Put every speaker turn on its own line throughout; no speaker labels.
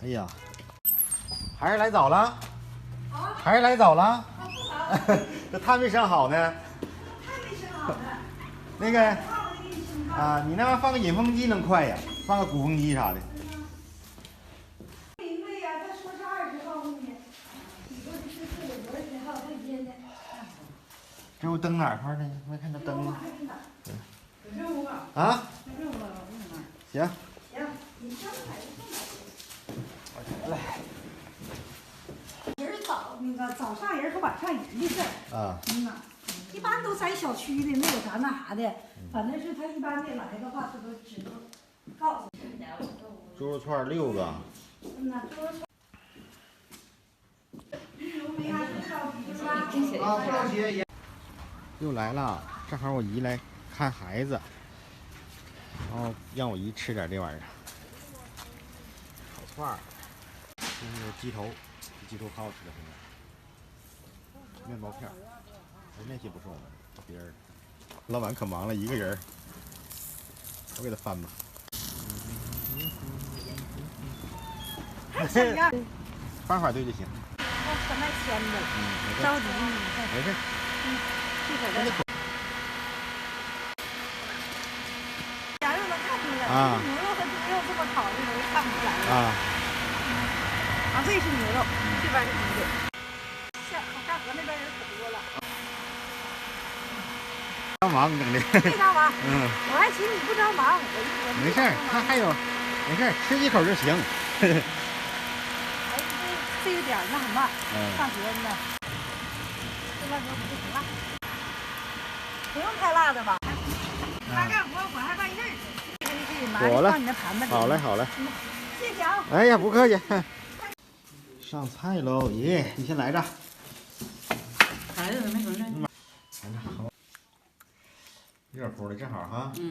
哎呀，还是来早了？还是来早了？这炭没生好呢。
炭没生好呢。
那个啊，你那玩意放个引风机能快呀，放个鼓风机啥的。
明白呀，他说是20号呢。你说的是4月多少号？他今天。
这屋灯哪块呢？没看到灯呢。
搁这屋吧。
啊？
搁这屋吧，
行。
行，你上来就来。人早那个早上人和晚上人的事儿。
啊。
呐，一般都在小区的，没有啥那啥的。反正是他一般的来的话，他都知道告诉你。
猪肉串6个。
那猪肉串。没啥着急是吧？
啊，不着急。又来了，正好我姨来看孩子，然后让我姨吃点这玩意儿。烤串儿，这是鸡头，鸡头可好吃了，现在。面包片儿，那些不是我们的，别人的。老板可忙了，一个人。我给他翻吧。方法对就行。
搁那签的，着急呢。
没事。
这会儿再拿。羊肉能看出来，牛肉和猪肉这么烤的时候看不出来了。啊，这是牛肉，这边是猪肉。下河那边人可多了。
着忙整的。
没着忙。我还寻思你不着忙，我
没事儿，他还有，没事儿，吃几口就行。
这个点儿那很慢，上学呢。这辣椒不行辣，不用太辣的吧？他干活我还办事儿。
妥了，好嘞，好嘞。谢谢啊。哎呀，不客气。上菜喽，爷，你先来着。
孩子怎么没回来？
好。热乎的，正好哈。
这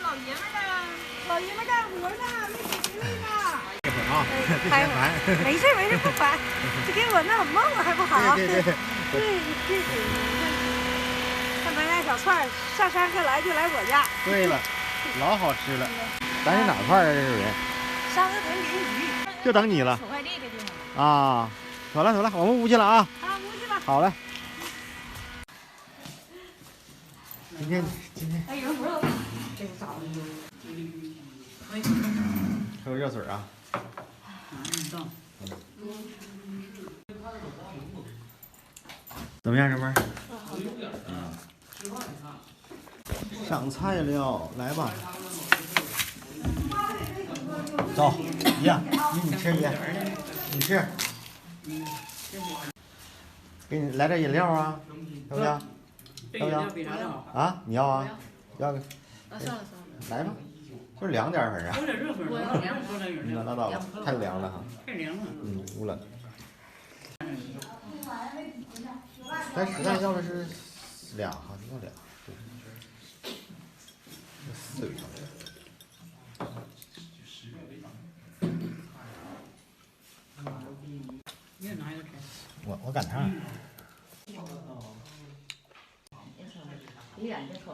老爷们儿呢？老爷们儿干活呢，没回来呢。
这会儿啊，别嫌烦。
没事没事，不烦。这给我弄梦了还不好？
对。
看咱家小串儿，上山客来就来我家。
对了，老好吃了。咱是哪块儿啊？这是人？
山河屯鲮鱼。
就等你了。
取快递的地方。
啊，走了，我们屋去了啊。
屋去吧。
好嘞。今天。
哎，有人不热，这个早上
喝个热水啊。怎么样，这妹儿？上菜了，来吧。走，爷，你吃爷，你吃。给你来点饮料啊，要不要？要不要？啊，你要啊？要个。
算了。
来吧，就是凉点反正。
喝点热水。我要凉，喝点饮料。
拉倒吧，太凉了哈。
太凉了。
不冷。咱实在要的是俩哈，要俩。4个。
你哪有吃？
我赶上。
几点就抽？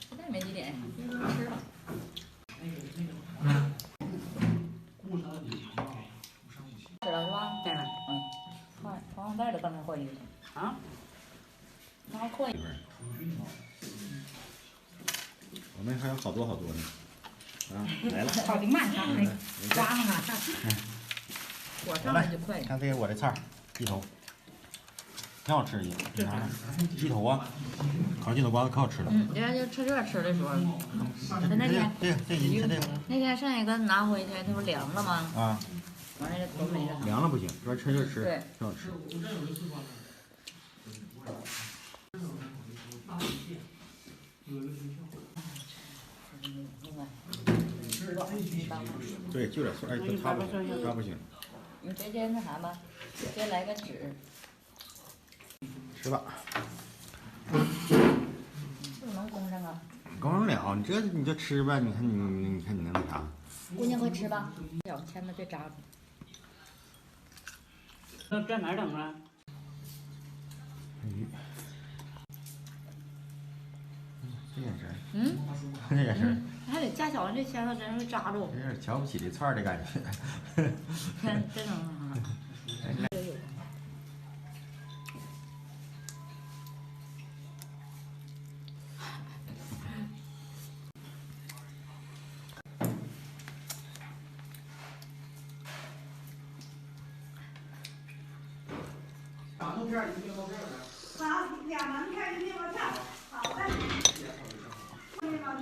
现在没几点，吃了。吃了是吧？对了。黄带的刚才换一个。啊？然后换一个。
我们还有好多呢。啊，来了。
炒的慢啥没？抓上啊！火上来就快。
看这个我的菜儿，鸡头，挺好吃的。你尝尝，鸡头啊，烤鸡头瓜子可好吃了。
人家就趁热吃的时候。那天
你看这个。
那天剩下一个拿回去，它不凉了吗？
啊。
完了都没了。
凉了不行，主要趁热吃，
对，
挺好吃。对，就点蒜，哎，他不行。
你直接那啥吧，直接来个纸。
吃吧。
不能供上啊。
供上了，你就吃呗，你看你能那啥？
姑娘快吃吧，小签子别扎住。那在哪儿等啊？
鱼。这眼神。
这
眼神。
还得加小，这签子真是扎住。
有点瞧不起这串的感觉。
真能。
大豆片儿一个面包片儿呗。
好，2馒片，1面包片。好的。面包片。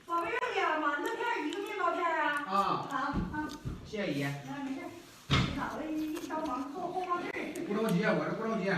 宝贝要2馒头片，1个面包片啊。好啊。
谢谢姨。
没事，你脑袋一着忙后后冒气。
不着急，我这不着急。